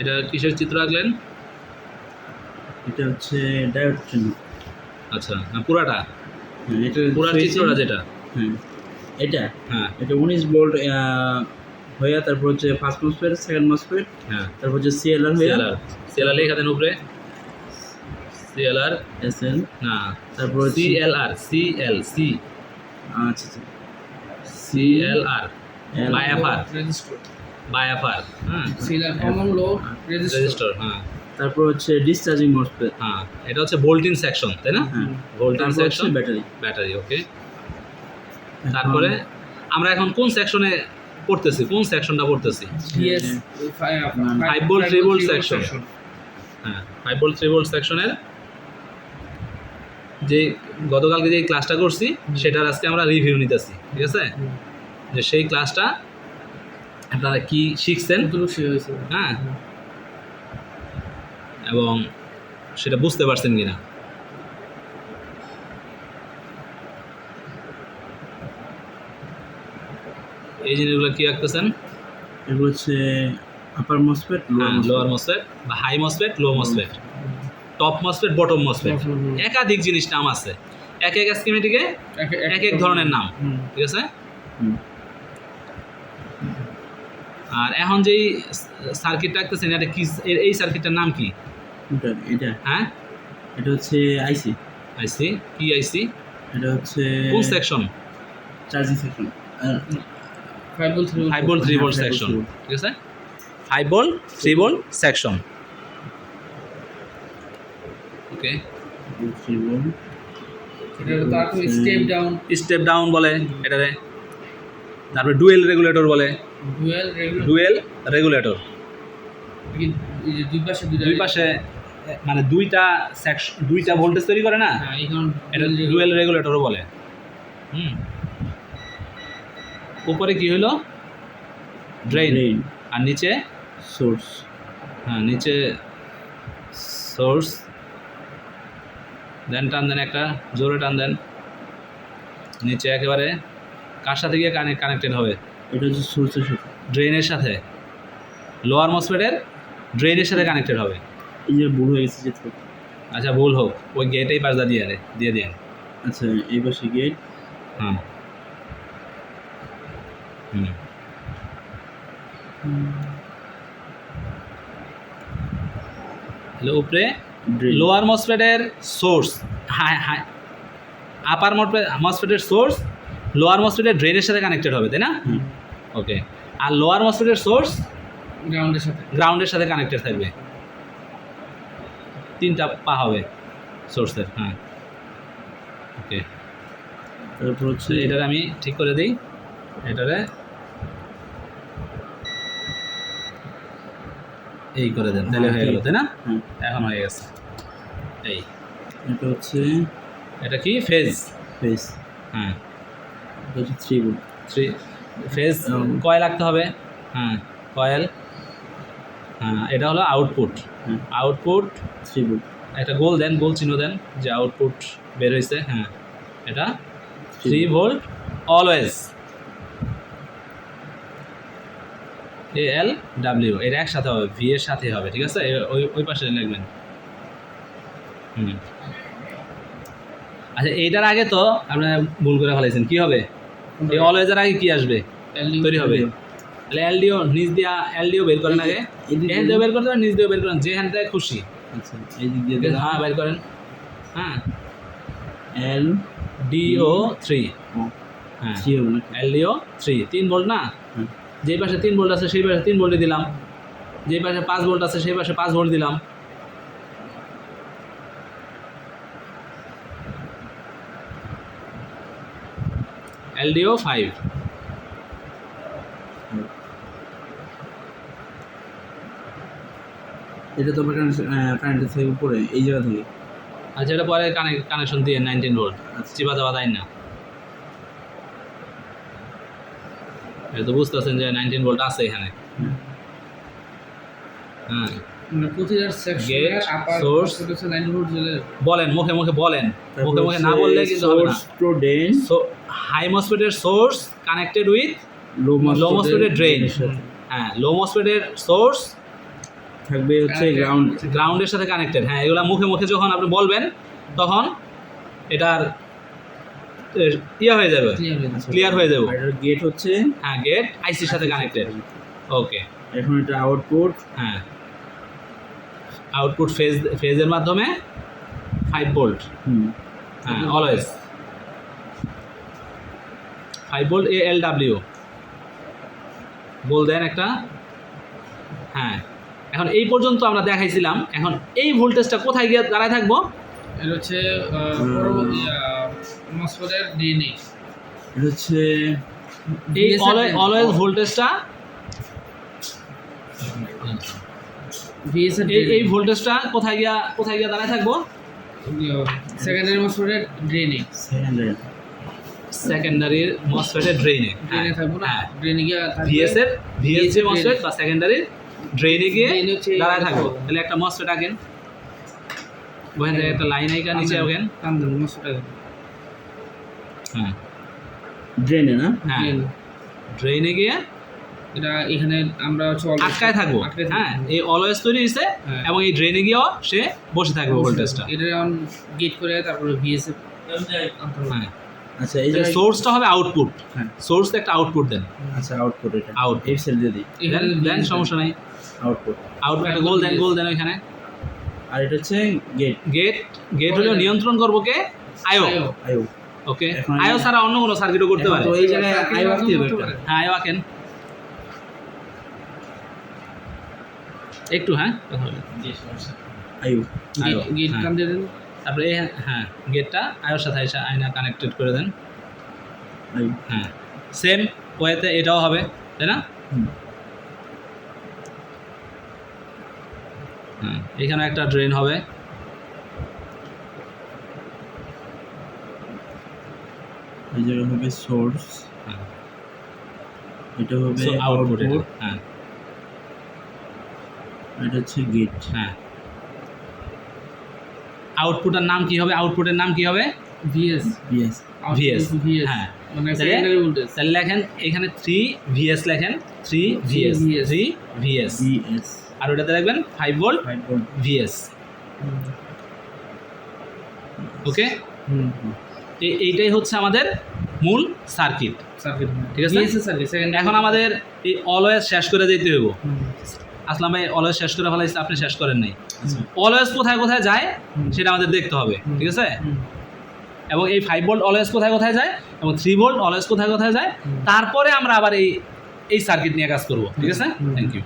এটা কিসের চিত্র আঁকলেন? এটা হচ্ছে ডায়োড জন্য। আচ্ছা, না পুরাটা? হ্যাঁ, এটা পুরা চিত্রটা যেটা? হ্যাঁ এটা হ্যাঁ এটা 19 ভোল্ট হইয়া, তারপর হচ্ছে ফার্স্ট মসফেট, সেকেন্ড মসফেট, হ্যাঁ, তারপর হচ্ছে সিএলআর হইয়া, সিএলআর লেখা দেন উপরে। সিএলআর এসএল, না, তারপর হচ্ছে সিএলআর, সিএলসি, আচ্ছা আচ্ছা CLR by FR, register by FR. হ্যাঁ, CLR common load register. Register. হ্যাঁ তারপর হচ্ছে ডিসচার্জিং মসফেট। হ্যাঁ, এটা হচ্ছে ভোল্টিন সেকশন, তাই না? হ্যাঁ, ভোল্টিন তারপর হচ্ছে সেকশন, ব্যাটারি। ব্যাটারি। ওকে, তারপরে আমরা এখন কোন সেকশনে পড়তেছি? কোন সেকশনটা পড়তেছি? BS 5 volt 3 volt section. হ্যাঁ, 5 ভোল্ট 3 ভোল্ট সেকশনের যে গতকালকে যে ক্লাসটা করছি সেটার আজকে আমরা রিভিউ নিতেছি, ঠিক আছে? যে সেই ক্লাসটা আপনারা কি শিখছেন, হ্যাঁ, এবং সেটা বুঝতে পারছেন কিনা। এই জিনিসগুলো কি আঁকতেছেন? এগুলো হচ্ছে আপার মসফেট, হ্যাঁ, লোয়ার মসফেট বা high MOSFET, low MOSFET, top MOSFET, bottom MOSFET, একাধিক জিনিস নাম আছে, এক এক স্কিমেটিকে এক এক ধরনের নাম, ঠিক আছে? আর এখন যেই সার্কিটটা আঁকতেছেন এটা কি, এই সার্কিটটার নাম কি? এটা হ্যাঁ, এটা হচ্ছে আইসি। আইসি কি আইসি? এটা হচ্ছে কোন section? Charging section. 5 volt 5 volt 3 volt হ্যাঁ, সেকশন, 5 ভোল্ট। ঠিক আছে? 5 ভোল্ট 3 ভোল্ট সেকশন। ওকে, এটা তারপর স্টেপ ডাউন, স্টেপ ডাউন বলে এটারে। তারপরে ডুয়েল রেগুলেটর বলে, ডুয়াল রেগুলার। Dual regulator. এই যে দুই পাশে দুই পাশে মানে দুইটা সেকশন, দুইটা ভোল্টেজ তৈরি করে না, হ্যাঁ, এখন এটা ডুয়েল রেগুলেটরও বলে। উপরে কি হলো? ড্রেন, আর নিচে সোর্স। হ্যাঁ, নিচে সোর্স। দেন টান দেন, একটা জোরে টান দেন নিচে একেবারে। কার সাথে গিয়ে কানেক্টেড হবে? এটা হচ্ছে সোর্সের সাথে, ড্রেনের সাথে। লোয়ার মসফেটের ড্রেনের সাথে কানেক্টেড হবে। এই যে ভুল হয়ে গেছে যে। আচ্ছা, ভুল হোক, ওই গেটেই পাশটা দিয়ে দেন। আচ্ছা, এই পাশে গেট। হ্যাঁ, উপরে লোয়ার মসফেটের সোর্স, হাই আপার মসফেটের সোর্স লোয়ার মসফেটের ড্রেনের সাথে কানেক্টেড হবে, তাই না? ওকে, আর লোয়ার মসফেটের সোর্স গ্রাউন্ডের সাথে কানেক্টেড থাকবে। তিনটা পা হবে সোর্সের। হ্যাঁ, ওকে। তারপর হচ্ছে এটারে আমি ঠিক করে দিই, এটারে এই করে দেন, তাহলে হয়ে গেল, তাই না? এখন হয়ে গেছে। এই এটা হচ্ছে এটা কি? ফেজ। হ্যাঁ, এটা হচ্ছে 3 ভোল্ট। 3 ফেজ কয়েল রাখতে হবে। হ্যাঁ, কয়েল। হ্যাঁ, এটা হলো আউটপুট। Output 3 volt. একটা গোল দেন, গোল চিহ্ন দেন যে আউটপুট বের হয়েছে। হ্যাঁ, এটা 3 ভোল্ট অলওয়েজ। এল ডাব্লিউ এটা একসাথে হবে, ভি এর সাথে হবে, ঠিক আছে? ওই পাশে লিখবেন। আচ্ছা, এইটার আগে তো আপনারা ভুল করে ফেলাইছেন। কি হবে? এই অলওয়েজের আগে কি আসবে? তৈরি হবে। তাহলে এলডিও নিচ দিয়া, এলডিও বের করেন আগে। এখান দিয়ে বের করতে পারেন, নিচ দিয়ে বের করেন, যেখান থেকে খুশি। আচ্ছা, এই দিক দিয়ে হ্যাঁ, বের করেন। হ্যাঁ, এল ডিও 3। হ্যাঁ, 3 হবে না? এলডিও 3 3 ভোল্ট না? যেই পাশে 3 ভোল্ট আছে সেই পাশে 3 ভোল্টই দিলাম, যেই পাশে 5 ভোল্ট আছে সেই পাশে 5 ভোল্ট দিলাম। এলডিও 5। এটা তো কারেন্টের থেকে উপরে, এই জায়গা থেকে। আচ্ছা, এটা পরে কানেকশন দিয়ে 19 ভোল্ট চিপা চাপা দেয় না। এটা তো বুঝতেছেন যে 19 ভোল্ট আছে এখানে। হ্যাঁ, প্রতিটা সেকশনের আপার সোর্স হচ্ছে 9 ভোল্ট চলে। বলেন, মুখে মুখে বলেন, মুখে মুখে না বললে কিন্তু হবে না। সোর্স টু ড্রেন, হাই মসফেটের সোর্স কানেক্টেড উইথ লো মসফেটের ড্রেন। হ্যাঁ, লো মসফেটের সোর্স থাকবে হচ্ছে গ্রাউন্ড। গ্রাউন্ডের সাথে কানেক্টেড। হ্যাঁ, এগুলা মুখে মুখে যখন আপনি বলবেন তখন এটার ইয়ে হয়ে যাবে, ক্লিয়ার হয়ে যাচ্ছে। ক্লিয়ার হয়ে যাবে। আর এটার গেট হচ্ছে হ্যাঁ, গেট আইসির সাথে কানেক্টেড। ওকে, এখন এটা আউটপুট। হ্যাঁ, আউটপুট ফেজের মাধ্যমে 5 ভোল্ট। হ্যাঁ, অলওয়েজ 5 ভোল্ট ALW বল দেন একটা। হ্যাঁ, এখন এই পর্যন্ত আমরা দেখাইছিলাম। এখন এই ভোল্টেজটা কোথায় গিয়ে দাঁড়ায় থাকবো? এটা হচ্ছে পরবর্তী মসফেটের ডিএনএ। এটা হচ্ছে এই অলওয়েজ ভোল্টেজটা, ভিএস এর এই ভোল্টেজটা কোথায় গিয়া দাঁড়ায় থাকবো? সেকেন্ডারি মসফেটের ড্রেনে। সেকেন্ডারির মসফেটের ড্রেইনে। ড্রেনে থাকবো না, ড্রেনে গিয়ে ভিএস এর যে মসফেট বা সেকেন্ডারির ড্রেইনে গিয়ে Drain হচ্ছে দাঁড়ায় থাকবো। তাহলে একটা মসফেট আঁকেন, ওখান থেকে একটা লাইন আইকা নিচে ওখান। কান্দন মসফেট। হ্যাঁ ড্রেনে না? হ্যাঁ, ড্রেইনে গিয়ে এটা এখানে আমরা আটকায় থাকবো। হ্যাঁ, এই অলওয়েজ তৈরি হয়েছে হ্যাঁ। এবং এই ড্রেনে গিয়েও সে বসে থাকবে ভোল্টেজটা। এটা অন গেট করে তারপরে ভিএস এর হ্যাঁ, আচ্ছা এই যে সোর্সটা হবে আউটপুট। হ্যাঁ। সোর্স একটা আউটপুট দেন। আচ্ছা আউটপুট এটা Out. এই সেল দিয়ে দিই। এখানে দেন সমস্যা নাই। আউটপুট। আউটপুট একটা গোল দেন ওইখানে। আর এটা হচ্ছে গেট। গেট হলো নিয়ন্ত্রণ করবো কে? আইও। আইও। ওকে, এখন আইও ছাড়া অন্য কোনো সার্কিটও করতে পারে। তো এই জায়গায় আইও আসতে হবে একটা। হ্যাঁ, আইও আঁকেন একটু। হ্যাঁ, কথা বলেন। আইও। আইও, গেট হ্যাঁ। কান দিয়ে দেন। তারপরে হ্যাঁ, গেটটা আয়োর সাথে এসে আয়না কানেক্টেড করে দেন। আইও। হ্যাঁ, সেম ওয়েতে এটাও হবে, তাই না? হুম। হ্যাঁ, এখানে একটা ড্রেন হবে। এই জায়গা হবে সোর্স। হ্যাঁ, এটা হবে আউটপুট। আউটপুট। হ্যাঁ এটা হচ্ছে গেট। হ্যাঁ, আউটপুটের নাম কি হবে? আউটপুটের নাম কি হবে? VS yes. VS, ভিএস হ্যাঁ। মানে তাহলে- সেকেন্ডারি ভোল্টেজ। তাহলে লেখেন এখানে 3 VS লেখেন, 3 VS, 3 VS। বিএস আর ওটাতে লিখবেন 5 ভোল্ট 5 ভোল্ট। VS। ওকে, এইটাই হচ্ছে আমাদের মূল সার্কিট। সার্কিট ঠিক আছে? ভিএস এর সার্কিট সেকেন্ড। এখন আমাদের এই অলওয়েজ শেষ করে দিতে হইব। আসলাম ভাই অলওয়েজ শেষ করে ফেলাইছে, আপনি শেষ করেন নাই। আচ্ছা অলওয়েজ কোথায় কোথায় যায় সেটা আমাদের দেখতে হবে। ঠিক আছে? এবং এই 5 ভোল্ট অলওয়েজ কোথায় কোথায় যায় এবং 3 ভোল্ট অলওয়েজ কোথায় কোথায় যায়, তারপরে আমরা আবার এই সার্কিট নিয়ে কাজ করব। ঠিক আছে? Thank you.